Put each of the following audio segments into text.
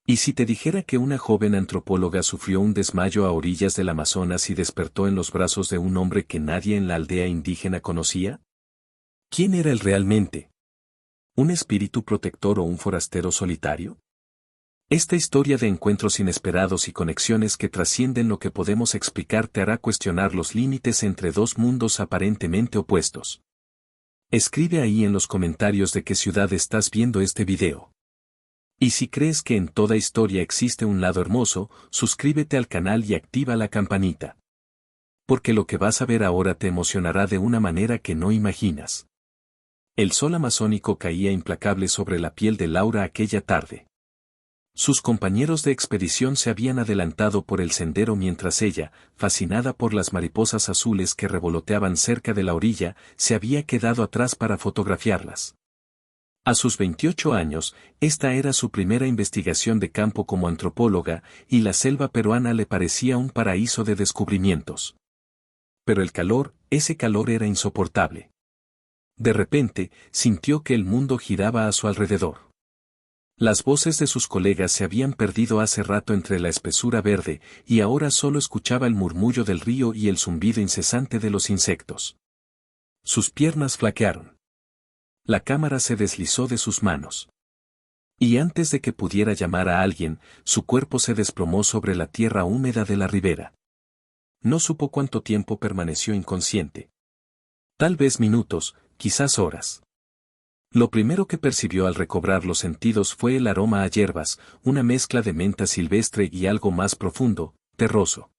¿Y si te dijera que una joven antropóloga sufrió un desmayo a orillas del Amazonas y despertó en los brazos de un hombre que nadie en la aldea indígena conocía? ¿Quién era él realmente? ¿Un espíritu protector o un forastero solitario? Esta historia de encuentros inesperados y conexiones que trascienden lo que podemos explicar te hará cuestionar los límites entre dos mundos aparentemente opuestos. Escribe ahí en los comentarios de qué ciudad estás viendo este video. Y si crees que en toda historia existe un lado hermoso, suscríbete al canal y activa la campanita. Porque lo que vas a ver ahora te emocionará de una manera que no imaginas. El sol amazónico caía implacable sobre la piel de Laura aquella tarde. Sus compañeros de expedición se habían adelantado por el sendero mientras ella, fascinada por las mariposas azules que revoloteaban cerca de la orilla, se había quedado atrás para fotografiarlas. A sus 28 años, esta era su primera investigación de campo como antropóloga, y la selva peruana le parecía un paraíso de descubrimientos. Pero el calor, ese calor era insoportable. De repente, sintió que el mundo giraba a su alrededor. Las voces de sus colegas se habían perdido hace rato entre la espesura verde, y ahora solo escuchaba el murmullo del río y el zumbido incesante de los insectos. Sus piernas flaquearon. La cámara se deslizó de sus manos. Y antes de que pudiera llamar a alguien, su cuerpo se desplomó sobre la tierra húmeda de la ribera. No supo cuánto tiempo permaneció inconsciente. Tal vez minutos, quizás horas. Lo primero que percibió al recobrar los sentidos fue el aroma a hierbas, una mezcla de menta silvestre y algo más profundo, terroso.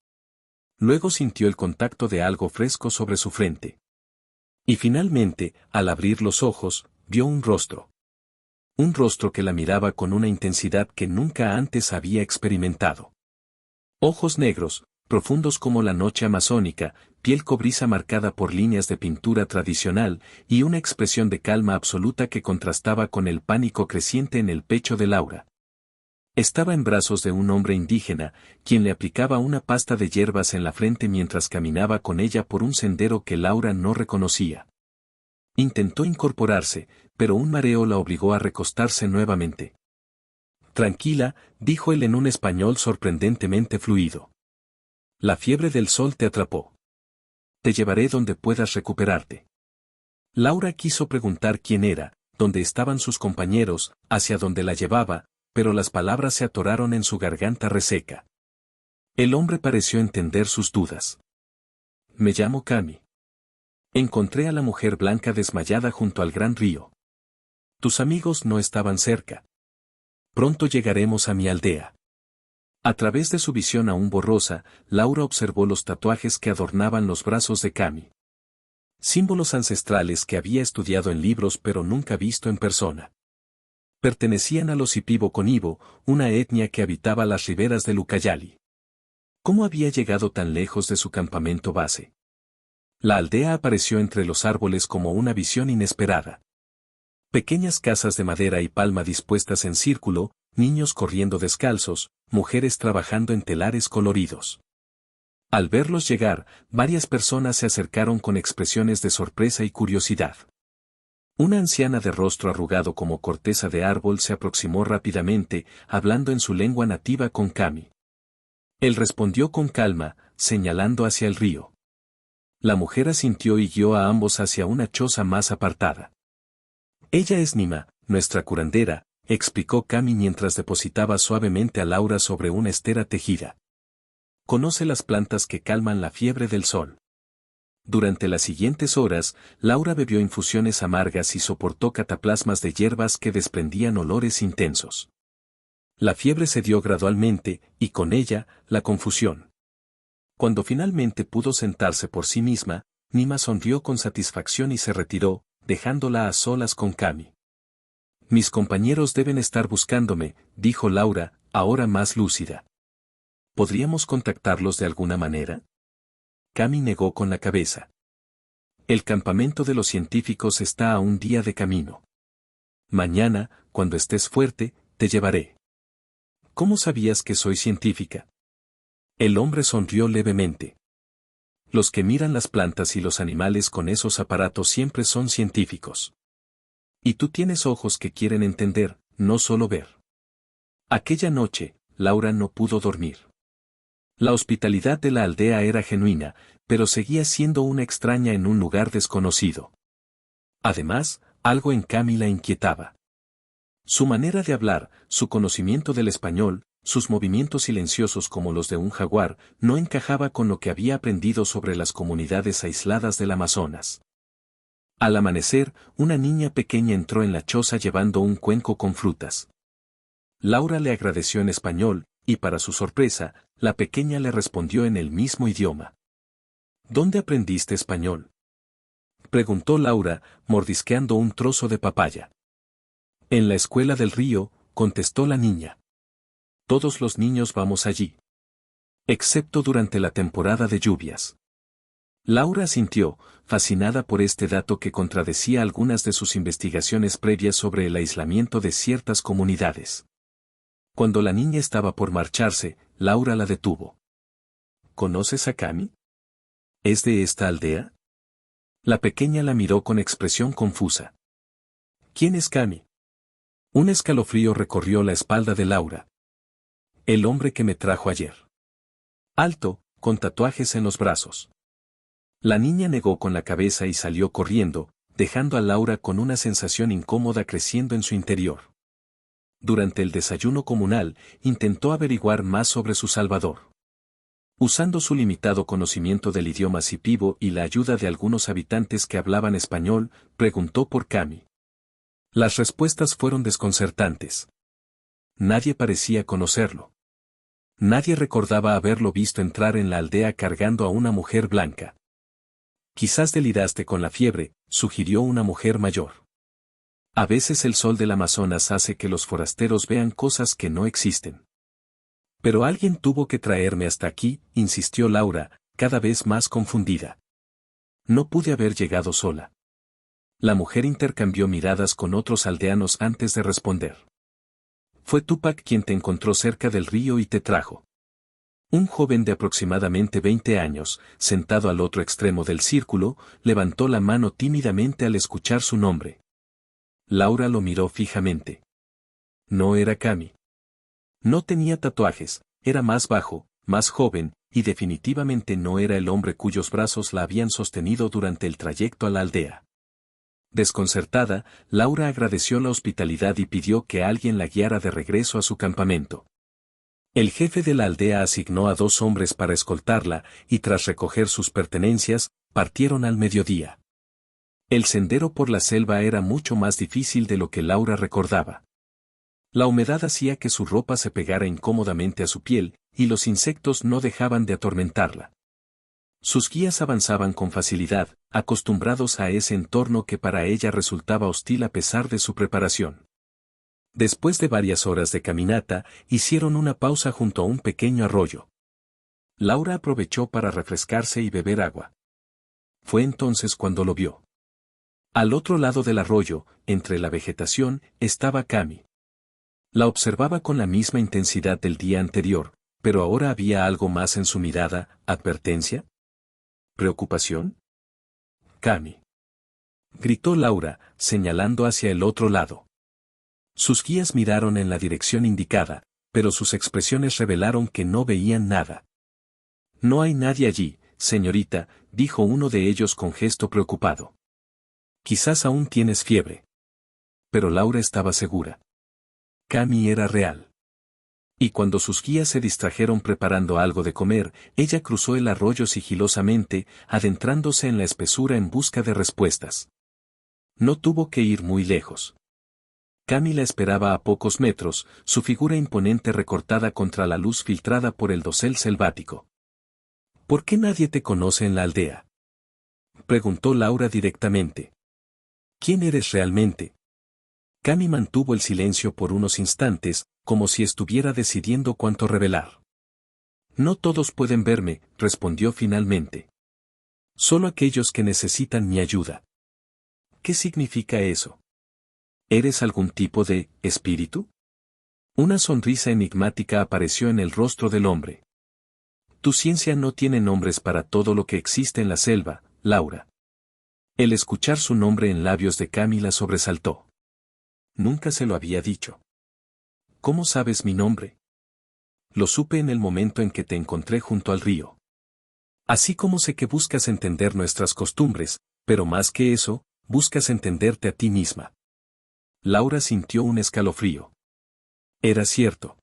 Luego sintió el contacto de algo fresco sobre su frente. Y finalmente, al abrir los ojos, vio un rostro. Un rostro que la miraba con una intensidad que nunca antes había experimentado. Ojos negros, profundos como la noche amazónica, piel cobriza marcada por líneas de pintura tradicional, y una expresión de calma absoluta que contrastaba con el pánico creciente en el pecho de Laura. Estaba en brazos de un hombre indígena, quien le aplicaba una pasta de hierbas en la frente mientras caminaba con ella por un sendero que Laura no reconocía. Intentó incorporarse, pero un mareo la obligó a recostarse nuevamente. Tranquila, dijo él en un español sorprendentemente fluido. La fiebre del sol te atrapó. Te llevaré donde puedas recuperarte. Laura quiso preguntar quién era, dónde estaban sus compañeros, hacia dónde la llevaba, pero las palabras se atoraron en su garganta reseca. El hombre pareció entender sus dudas. Me llamo Cami. Encontré a la mujer blanca desmayada junto al gran río. Tus amigos no estaban cerca. Pronto llegaremos a mi aldea. A través de su visión aún borrosa, Laura observó los tatuajes que adornaban los brazos de Cami. Símbolos ancestrales que había estudiado en libros pero nunca visto en persona. Pertenecían a los Ipibo-Conibo, una etnia que habitaba las riberas del Ucayali. ¿Cómo había llegado tan lejos de su campamento base? La aldea apareció entre los árboles como una visión inesperada. Pequeñas casas de madera y palma dispuestas en círculo, niños corriendo descalzos, mujeres trabajando en telares coloridos. Al verlos llegar, varias personas se acercaron con expresiones de sorpresa y curiosidad. Una anciana de rostro arrugado como corteza de árbol se aproximó rápidamente, hablando en su lengua nativa con Cami. Él respondió con calma, señalando hacia el río. La mujer asintió y guió a ambos hacia una choza más apartada. Ella es Nima, nuestra curandera, explicó Cami mientras depositaba suavemente a Laura sobre una estera tejida. Conoce las plantas que calman la fiebre del sol. Durante las siguientes horas, Laura bebió infusiones amargas y soportó cataplasmas de hierbas que desprendían olores intensos. La fiebre cedió gradualmente, y con ella, la confusión. Cuando finalmente pudo sentarse por sí misma, Nima sonrió con satisfacción y se retiró, dejándola a solas con Cami. Mis compañeros deben estar buscándome, dijo Laura, ahora más lúcida. ¿Podríamos contactarlos de alguna manera? Cami negó con la cabeza. El campamento de los científicos está a un día de camino. Mañana, cuando estés fuerte, te llevaré. ¿Cómo sabías que soy científica? El hombre sonrió levemente. Los que miran las plantas y los animales con esos aparatos siempre son científicos. Y tú tienes ojos que quieren entender, no solo ver. Aquella noche, Laura no pudo dormir. La hospitalidad de la aldea era genuina, pero seguía siendo una extraña en un lugar desconocido. Además, algo en Cami la inquietaba. Su manera de hablar, su conocimiento del español, sus movimientos silenciosos como los de un jaguar, no encajaba con lo que había aprendido sobre las comunidades aisladas del Amazonas. Al amanecer, una niña pequeña entró en la choza llevando un cuenco con frutas. Laura le agradeció en español, y para su sorpresa, la pequeña le respondió en el mismo idioma. ¿Dónde aprendiste español?, preguntó Laura, mordisqueando un trozo de papaya. En la escuela del río, contestó la niña. Todos los niños vamos allí. Excepto durante la temporada de lluvias. Laura asintió, fascinada por este dato que contradecía algunas de sus investigaciones previas sobre el aislamiento de ciertas comunidades. Cuando la niña estaba por marcharse, Laura la detuvo. ¿Conoces a Cami? ¿Es de esta aldea? La pequeña la miró con expresión confusa. ¿Quién es Cami? Un escalofrío recorrió la espalda de Laura. El hombre que me trajo ayer. Alto, con tatuajes en los brazos. La niña negó con la cabeza y salió corriendo, dejando a Laura con una sensación incómoda creciendo en su interior. Durante el desayuno comunal, intentó averiguar más sobre su salvador. Usando su limitado conocimiento del idioma sipibo y la ayuda de algunos habitantes que hablaban español, preguntó por Cami. Las respuestas fueron desconcertantes. Nadie parecía conocerlo. Nadie recordaba haberlo visto entrar en la aldea cargando a una mujer blanca. Quizás deliraste con la fiebre, sugirió una mujer mayor. A veces el sol del Amazonas hace que los forasteros vean cosas que no existen. Pero alguien tuvo que traerme hasta aquí, insistió Laura, cada vez más confundida. No pude haber llegado sola. La mujer intercambió miradas con otros aldeanos antes de responder. Fue Tupac quien te encontró cerca del río y te trajo. Un joven de aproximadamente 20 años, sentado al otro extremo del círculo, levantó la mano tímidamente al escuchar su nombre. Laura lo miró fijamente. No era Cami. No tenía tatuajes, era más bajo, más joven, y definitivamente no era el hombre cuyos brazos la habían sostenido durante el trayecto a la aldea. Desconcertada, Laura agradeció la hospitalidad y pidió que alguien la guiara de regreso a su campamento. El jefe de la aldea asignó a 2 hombres para escoltarla, y tras recoger sus pertenencias, partieron al mediodía. El sendero por la selva era mucho más difícil de lo que Laura recordaba. La humedad hacía que su ropa se pegara incómodamente a su piel, y los insectos no dejaban de atormentarla. Sus guías avanzaban con facilidad, acostumbrados a ese entorno que para ella resultaba hostil a pesar de su preparación. Después de varias horas de caminata, hicieron una pausa junto a un pequeño arroyo. Laura aprovechó para refrescarse y beber agua. Fue entonces cuando lo vio. Al otro lado del arroyo, entre la vegetación, estaba Cami. La observaba con la misma intensidad del día anterior, pero ahora había algo más en su mirada. ¿Advertencia? ¿Preocupación? Cami. Gritó Laura, señalando hacia el otro lado. Sus guías miraron en la dirección indicada, pero sus expresiones revelaron que no veían nada. No hay nadie allí, señorita, dijo uno de ellos con gesto preocupado. Quizás aún tienes fiebre. Pero Laura estaba segura. Cami era real. Y cuando sus guías se distrajeron preparando algo de comer, ella cruzó el arroyo sigilosamente, adentrándose en la espesura en busca de respuestas. No tuvo que ir muy lejos. Cami la esperaba a pocos metros, su figura imponente recortada contra la luz filtrada por el dosel selvático. ¿Por qué nadie te conoce en la aldea?, preguntó Laura directamente. ¿Quién eres realmente? Cami mantuvo el silencio por unos instantes, como si estuviera decidiendo cuánto revelar. No todos pueden verme, respondió finalmente. Solo aquellos que necesitan mi ayuda. ¿Qué significa eso? ¿Eres algún tipo de espíritu? Una sonrisa enigmática apareció en el rostro del hombre. Tu ciencia no tiene nombres para todo lo que existe en la selva, Laura. El escuchar su nombre en labios de Cami la sobresaltó. Nunca se lo había dicho. ¿Cómo sabes mi nombre? Lo supe en el momento en que te encontré junto al río. Así como sé que buscas entender nuestras costumbres, pero más que eso, buscas entenderte a ti misma. Laura sintió un escalofrío. Era cierto.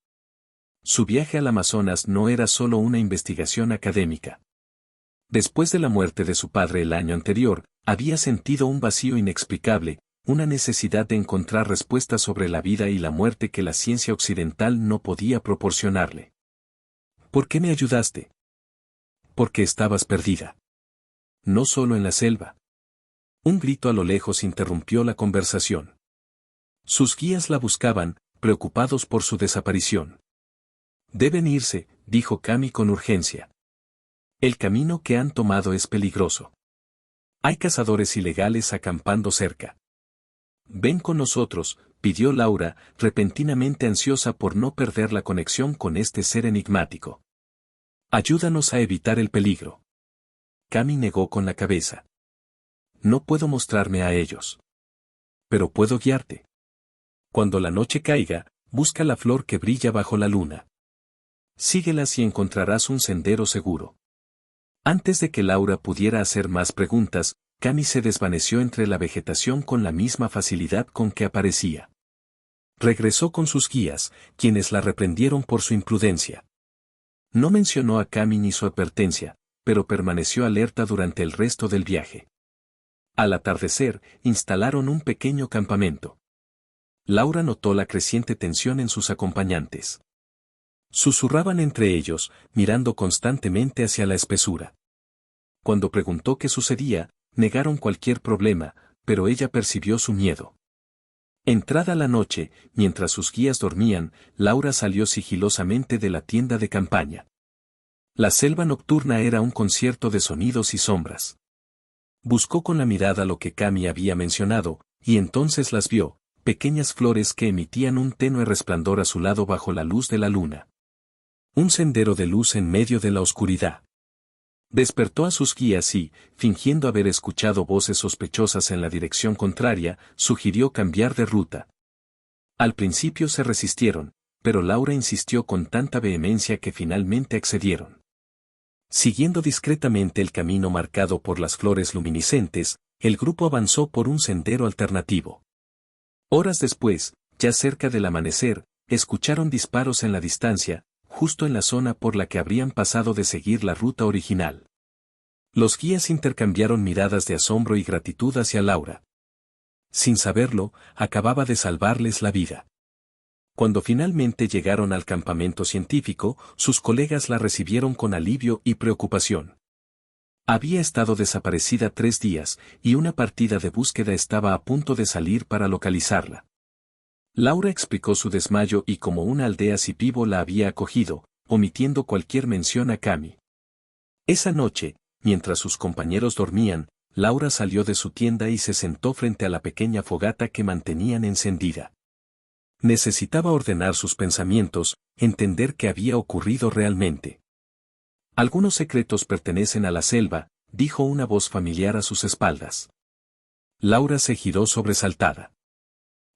Su viaje al Amazonas no era solo una investigación académica. Después de la muerte de su padre el año anterior, había sentido un vacío inexplicable, una necesidad de encontrar respuestas sobre la vida y la muerte que la ciencia occidental no podía proporcionarle. ¿Por qué me ayudaste? Porque estabas perdida. No solo en la selva. Un grito a lo lejos interrumpió la conversación. Sus guías la buscaban, preocupados por su desaparición. Deben irse, dijo Cami con urgencia. El camino que han tomado es peligroso. Hay cazadores ilegales acampando cerca. Ven con nosotros, pidió Laura, repentinamente ansiosa por no perder la conexión con este ser enigmático. Ayúdanos a evitar el peligro. Cami negó con la cabeza. No puedo mostrarme a ellos. Pero puedo guiarte. Cuando la noche caiga, busca la flor que brilla bajo la luna. Síguelas y encontrarás un sendero seguro. Antes de que Laura pudiera hacer más preguntas, Cami se desvaneció entre la vegetación con la misma facilidad con que aparecía. Regresó con sus guías, quienes la reprendieron por su imprudencia. No mencionó a Cami ni su advertencia, pero permaneció alerta durante el resto del viaje. Al atardecer, instalaron un pequeño campamento. Laura notó la creciente tensión en sus acompañantes. Susurraban entre ellos, mirando constantemente hacia la espesura. Cuando preguntó qué sucedía, negaron cualquier problema, pero ella percibió su miedo. Entrada la noche, mientras sus guías dormían, Laura salió sigilosamente de la tienda de campaña. La selva nocturna era un concierto de sonidos y sombras. Buscó con la mirada lo que Cami había mencionado, y entonces las vio, pequeñas flores que emitían un tenue resplandor azulado bajo la luz de la luna. Un sendero de luz en medio de la oscuridad. Despertó a sus guías y, fingiendo haber escuchado voces sospechosas en la dirección contraria, sugirió cambiar de ruta. Al principio se resistieron, pero Laura insistió con tanta vehemencia que finalmente accedieron. Siguiendo discretamente el camino marcado por las flores luminiscentes, el grupo avanzó por un sendero alternativo. Horas después, ya cerca del amanecer, escucharon disparos en la distancia, justo en la zona por la que habrían pasado de seguir la ruta original. Los guías intercambiaron miradas de asombro y gratitud hacia Laura. Sin saberlo, acababa de salvarles la vida. Cuando finalmente llegaron al campamento científico, sus colegas la recibieron con alivio y preocupación. Había estado desaparecida 3 días, y una partida de búsqueda estaba a punto de salir para localizarla. Laura explicó su desmayo y cómo una aldea Sipibo la había acogido, omitiendo cualquier mención a Cami. Esa noche, mientras sus compañeros dormían, Laura salió de su tienda y se sentó frente a la pequeña fogata que mantenían encendida. Necesitaba ordenar sus pensamientos, entender qué había ocurrido realmente. Algunos secretos pertenecen a la selva, dijo una voz familiar a sus espaldas. Laura se giró sobresaltada.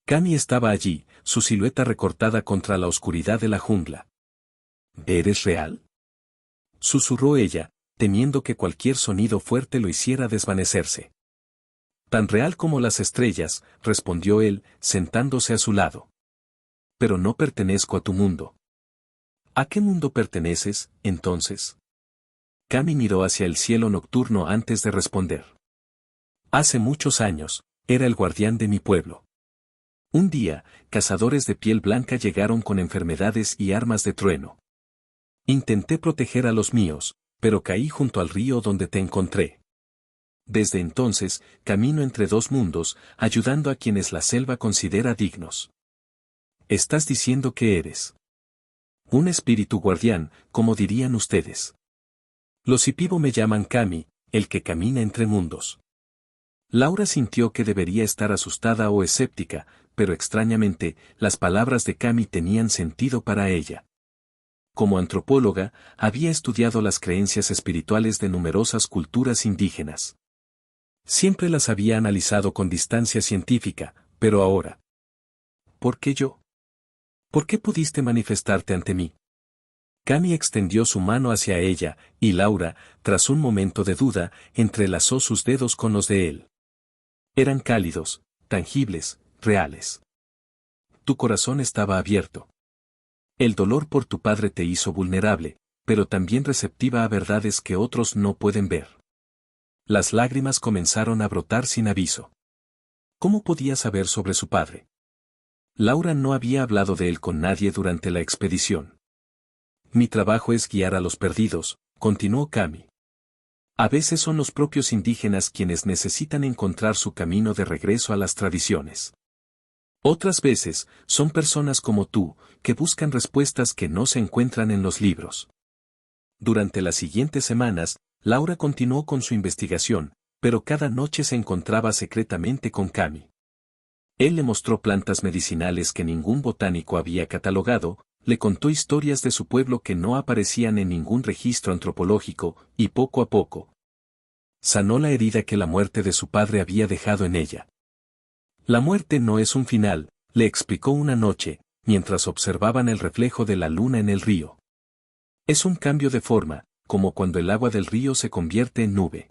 Cami estaba allí, su silueta recortada contra la oscuridad de la jungla. ¿Eres real?, susurró ella, temiendo que cualquier sonido fuerte lo hiciera desvanecerse. Tan real como las estrellas, respondió él, sentándose a su lado. Pero no pertenezco a tu mundo. ¿A qué mundo perteneces, entonces? Cami miró hacia el cielo nocturno antes de responder. Hace muchos años, era el guardián de mi pueblo. Un día, cazadores de piel blanca llegaron con enfermedades y armas de trueno. Intenté proteger a los míos, pero caí junto al río donde te encontré. Desde entonces, camino entre 2 mundos, ayudando a quienes la selva considera dignos. ¿Estás diciendo que eres un espíritu guardián, como dirían ustedes? Los Sipibo me llaman Cami, el que camina entre mundos. Laura sintió que debería estar asustada o escéptica, pero extrañamente, las palabras de Cami tenían sentido para ella. Como antropóloga, había estudiado las creencias espirituales de numerosas culturas indígenas. Siempre las había analizado con distancia científica, pero ahora. ¿Por qué yo? ¿Por qué pudiste manifestarte ante mí? Cami extendió su mano hacia ella, y Laura, tras un momento de duda, entrelazó sus dedos con los de él. Eran cálidos, tangibles, reales. Tu corazón estaba abierto. El dolor por tu padre te hizo vulnerable, pero también receptiva a verdades que otros no pueden ver. Las lágrimas comenzaron a brotar sin aviso. ¿Cómo podía saber sobre su padre? Laura no había hablado de él con nadie durante la expedición. Mi trabajo es guiar a los perdidos, continuó Cami. A veces son los propios indígenas quienes necesitan encontrar su camino de regreso a las tradiciones. Otras veces, son personas como tú, que buscan respuestas que no se encuentran en los libros. Durante las siguientes semanas, Laura continuó con su investigación, pero cada noche se encontraba secretamente con Cami. Él le mostró plantas medicinales que ningún botánico había catalogado, le contó historias de su pueblo que no aparecían en ningún registro antropológico, y poco a poco sanó la herida que la muerte de su padre había dejado en ella. La muerte no es un final, le explicó una noche, mientras observaban el reflejo de la luna en el río. Es un cambio de forma, como cuando el agua del río se convierte en nube.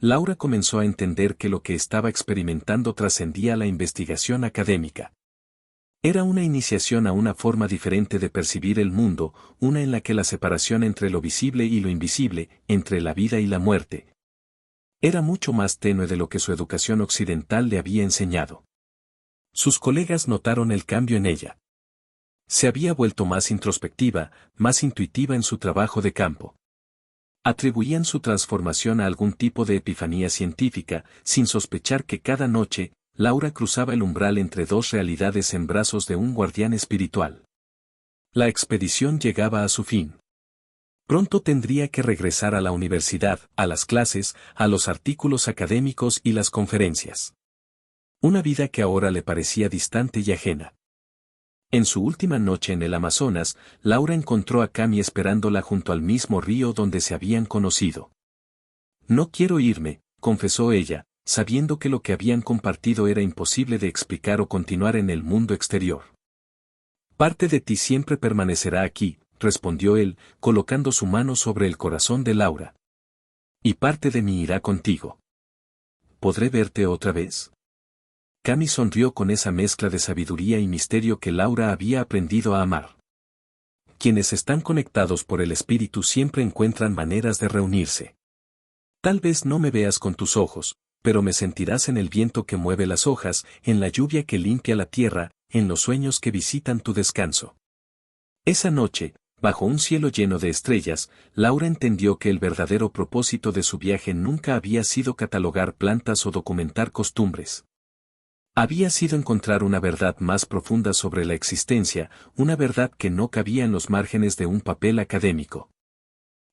Laura comenzó a entender que lo que estaba experimentando trascendía la investigación académica. Era una iniciación a una forma diferente de percibir el mundo, una en la que la separación entre lo visible y lo invisible, entre la vida y la muerte, era mucho más tenue de lo que su educación occidental le había enseñado. Sus colegas notaron el cambio en ella. Se había vuelto más introspectiva, más intuitiva en su trabajo de campo. Atribuían su transformación a algún tipo de epifanía científica, sin sospechar que cada noche, Laura cruzaba el umbral entre dos realidades en brazos de un guardián espiritual. La expedición llegaba a su fin. Pronto tendría que regresar a la universidad, a las clases, a los artículos académicos y las conferencias. Una vida que ahora le parecía distante y ajena. En su última noche en el Amazonas, Laura encontró a Cami esperándola junto al mismo río donde se habían conocido. No quiero irme, confesó ella, sabiendo que lo que habían compartido era imposible de explicar o continuar en el mundo exterior. Parte de ti siempre permanecerá aquí, respondió él, colocando su mano sobre el corazón de Laura. Y parte de mí irá contigo. ¿Podré verte otra vez? Cami sonrió con esa mezcla de sabiduría y misterio que Laura había aprendido a amar. Quienes están conectados por el espíritu siempre encuentran maneras de reunirse. Tal vez no me veas con tus ojos, pero me sentirás en el viento que mueve las hojas, en la lluvia que limpia la tierra, en los sueños que visitan tu descanso. Esa noche, bajo un cielo lleno de estrellas, Laura entendió que el verdadero propósito de su viaje nunca había sido catalogar plantas o documentar costumbres. Había sido encontrar una verdad más profunda sobre la existencia, una verdad que no cabía en los márgenes de un papel académico.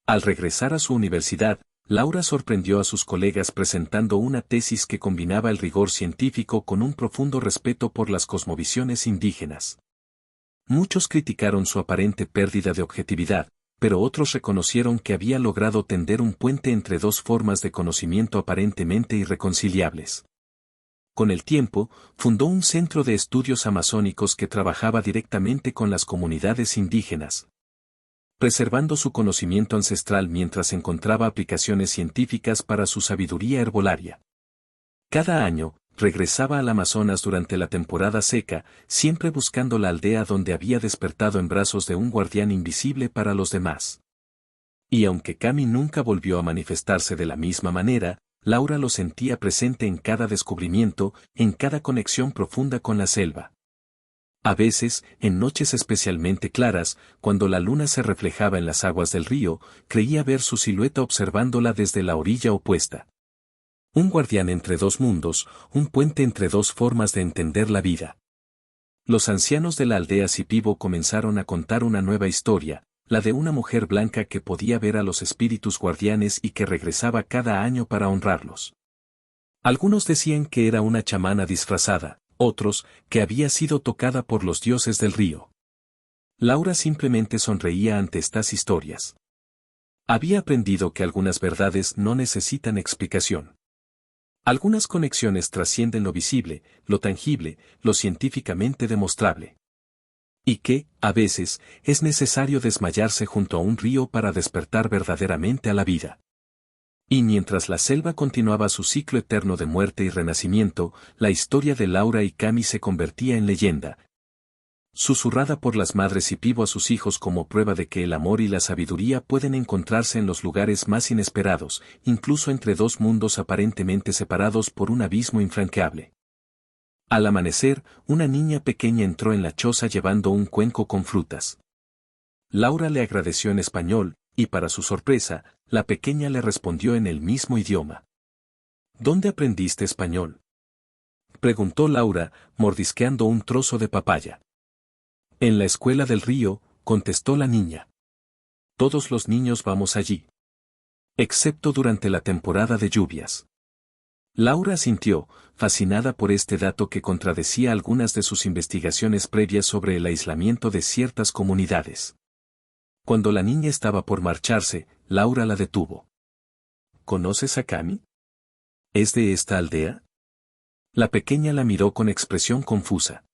Al regresar a su universidad, Laura sorprendió a sus colegas presentando una tesis que combinaba el rigor científico con un profundo respeto por las cosmovisiones indígenas. Muchos criticaron su aparente pérdida de objetividad, pero otros reconocieron que había logrado tender un puente entre dos formas de conocimiento aparentemente irreconciliables. Con el tiempo, fundó un centro de estudios amazónicos que trabajaba directamente con las comunidades indígenas, preservando su conocimiento ancestral mientras encontraba aplicaciones científicas para su sabiduría herbolaria. Cada año, regresaba al Amazonas durante la temporada seca, siempre buscando la aldea donde había despertado en brazos de un guardián invisible para los demás. Y aunque Cami nunca volvió a manifestarse de la misma manera, Laura lo sentía presente en cada descubrimiento, en cada conexión profunda con la selva. A veces, en noches especialmente claras, cuando la luna se reflejaba en las aguas del río, creía ver su silueta observándola desde la orilla opuesta. Un guardián entre dos mundos, un puente entre dos formas de entender la vida. Los ancianos de la aldea Sipibo comenzaron a contar una nueva historia, la de una mujer blanca que podía ver a los espíritus guardianes y que regresaba cada año para honrarlos. Algunos decían que era una chamana disfrazada, otros, que había sido tocada por los dioses del río. Laura simplemente sonreía ante estas historias. Había aprendido que algunas verdades no necesitan explicación. Algunas conexiones trascienden lo visible, lo tangible, lo científicamente demostrable. Y que, a veces, es necesario desmayarse junto a un río para despertar verdaderamente a la vida. Y mientras la selva continuaba su ciclo eterno de muerte y renacimiento, la historia de Laura y Cami se convertía en leyenda, susurrada por las madres y Pivo a sus hijos como prueba de que el amor y la sabiduría pueden encontrarse en los lugares más inesperados, incluso entre dos mundos aparentemente separados por un abismo infranqueable. Al amanecer, una niña pequeña entró en la choza llevando un cuenco con frutas. Laura le agradeció en español, y para su sorpresa, la pequeña le respondió en el mismo idioma. ¿Dónde aprendiste español?, preguntó Laura, mordisqueando un trozo de papaya. En la escuela del río, contestó la niña. Todos los niños vamos allí. Excepto durante la temporada de lluvias. Laura asintió, fascinada por este dato que contradecía algunas de sus investigaciones previas sobre el aislamiento de ciertas comunidades. Cuando la niña estaba por marcharse, Laura la detuvo. ¿Conoces a Cami? ¿Es de esta aldea? La pequeña la miró con expresión confusa.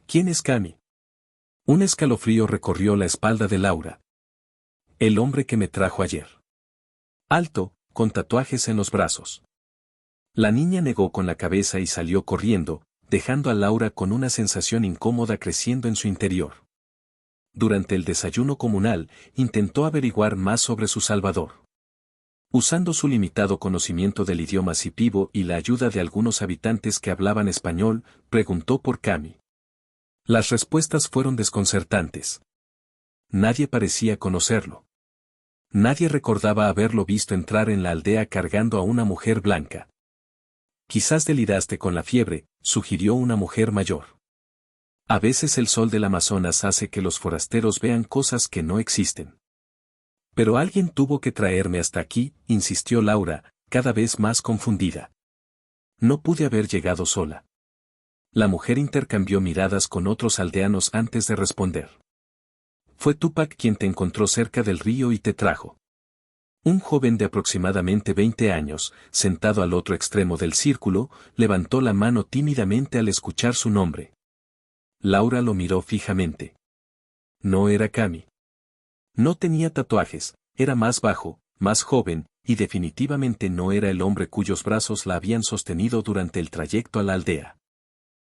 ¿Quién es Cami? Un escalofrío recorrió la espalda de Laura. El hombre que me trajo ayer. Alto, con tatuajes en los brazos. La niña negó con la cabeza y salió corriendo, dejando a Laura con una sensación incómoda creciendo en su interior. Durante el desayuno comunal, intentó averiguar más sobre su salvador. Usando su limitado conocimiento del idioma sipivo y la ayuda de algunos habitantes que hablaban español, preguntó por Cami. Las respuestas fueron desconcertantes. Nadie parecía conocerlo. Nadie recordaba haberlo visto entrar en la aldea cargando a una mujer blanca. Quizás deliraste con la fiebre, sugirió una mujer mayor. A veces el sol del Amazonas hace que los forasteros vean cosas que no existen. Pero alguien tuvo que traerme hasta aquí, insistió Laura, cada vez más confundida. No pude haber llegado sola. La mujer intercambió miradas con otros aldeanos antes de responder. Fue Tupac quien te encontró cerca del río y te trajo. Un joven de aproximadamente 20 años, sentado al otro extremo del círculo, levantó la mano tímidamente al escuchar su nombre. Laura lo miró fijamente. No era Cami. No tenía tatuajes, era más bajo, más joven, y definitivamente no era el hombre cuyos brazos la habían sostenido durante el trayecto a la aldea.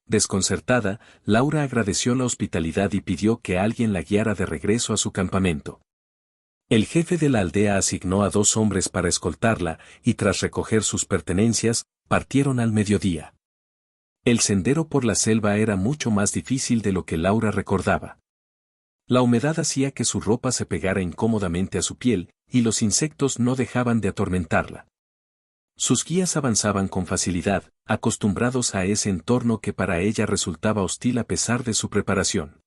Desconcertada, Laura agradeció la hospitalidad y pidió que alguien la guiara de regreso a su campamento. El jefe de la aldea asignó a 2 hombres para escoltarla, y tras recoger sus pertenencias, partieron al mediodía. El sendero por la selva era mucho más difícil de lo que Laura recordaba. La humedad hacía que su ropa se pegara incómodamente a su piel, y los insectos no dejaban de atormentarla. Sus guías avanzaban con facilidad, acostumbrados a ese entorno que para ella resultaba hostil a pesar de su preparación.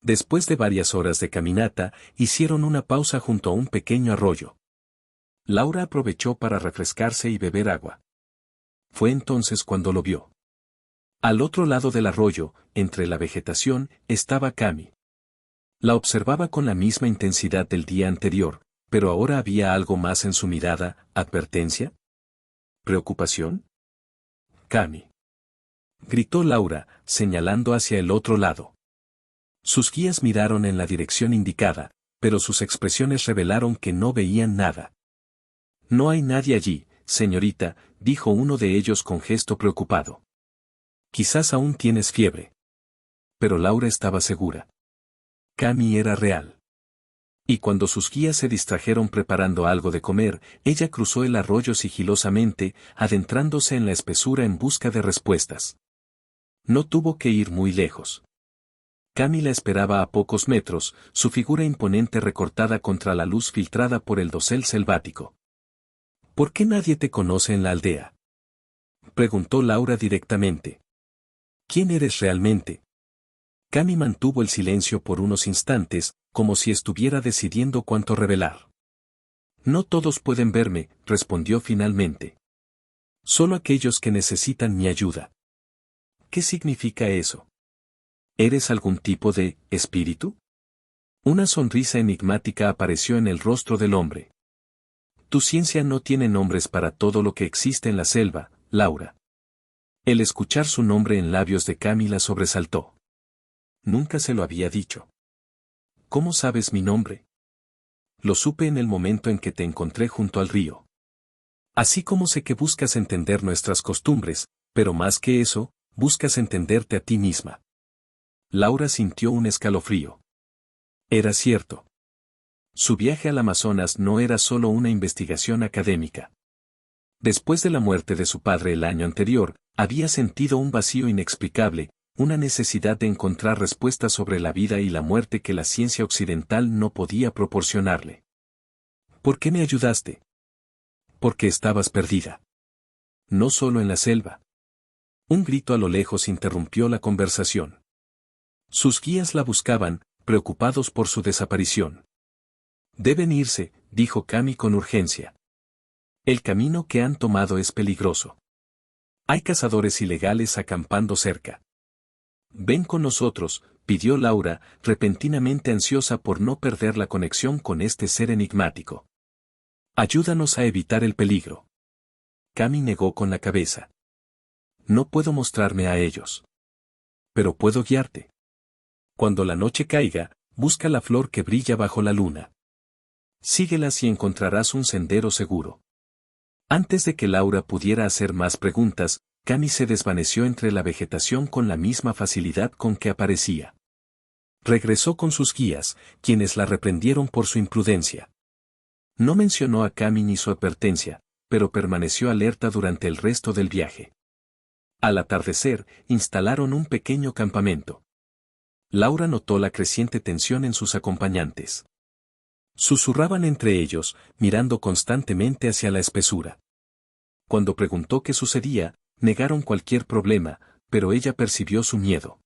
Después de varias horas de caminata, hicieron una pausa junto a un pequeño arroyo. Laura aprovechó para refrescarse y beber agua. Fue entonces cuando lo vio. Al otro lado del arroyo, entre la vegetación, estaba Cami. La observaba con la misma intensidad del día anterior, pero ahora había algo más en su mirada. ¿Advertencia? ¿Preocupación? Cami. Gritó Laura, señalando hacia el otro lado. Sus guías miraron en la dirección indicada, pero sus expresiones revelaron que no veían nada. No hay nadie allí, señorita, dijo uno de ellos con gesto preocupado. Quizás aún tienes fiebre. Pero Laura estaba segura. Cami era real. Y cuando sus guías se distrajeron preparando algo de comer, ella cruzó el arroyo sigilosamente, adentrándose en la espesura en busca de respuestas. No tuvo que ir muy lejos. Cami la esperaba a pocos metros, su figura imponente recortada contra la luz filtrada por el dosel selvático. ¿Por qué nadie te conoce en la aldea?, preguntó Laura directamente. ¿Quién eres realmente? Cami mantuvo el silencio por unos instantes, como si estuviera decidiendo cuánto revelar. No todos pueden verme, respondió finalmente. Solo aquellos que necesitan mi ayuda. ¿Qué significa eso? ¿Eres algún tipo de espíritu? Una sonrisa enigmática apareció en el rostro del hombre. Tu ciencia no tiene nombres para todo lo que existe en la selva, Laura. El escuchar su nombre en labios de Cami la sobresaltó. Nunca se lo había dicho. ¿Cómo sabes mi nombre? Lo supe en el momento en que te encontré junto al río. Así como sé que buscas entender nuestras costumbres, pero más que eso, buscas entenderte a ti misma. Laura sintió un escalofrío. Era cierto. Su viaje al Amazonas no era solo una investigación académica. Después de la muerte de su padre el año anterior, había sentido un vacío inexplicable, una necesidad de encontrar respuestas sobre la vida y la muerte que la ciencia occidental no podía proporcionarle. ¿Por qué me ayudaste? Porque estabas perdida. No solo en la selva. Un grito a lo lejos interrumpió la conversación. Sus guías la buscaban, preocupados por su desaparición. Deben irse, dijo Cami con urgencia. El camino que han tomado es peligroso. Hay cazadores ilegales acampando cerca. Ven con nosotros, pidió Laura, repentinamente ansiosa por no perder la conexión con este ser enigmático. Ayúdanos a evitar el peligro. Cami negó con la cabeza. No puedo mostrarme a ellos. Pero puedo guiarte. Cuando la noche caiga, busca la flor que brilla bajo la luna. Síguelas y encontrarás un sendero seguro. Antes de que Laura pudiera hacer más preguntas, Cami se desvaneció entre la vegetación con la misma facilidad con que aparecía. Regresó con sus guías, quienes la reprendieron por su imprudencia. No mencionó a Cami ni su advertencia, pero permaneció alerta durante el resto del viaje. Al atardecer, instalaron un pequeño campamento. Laura notó la creciente tensión en sus acompañantes. Susurraban entre ellos, mirando constantemente hacia la espesura. Cuando preguntó qué sucedía, negaron cualquier problema, pero ella percibió su miedo.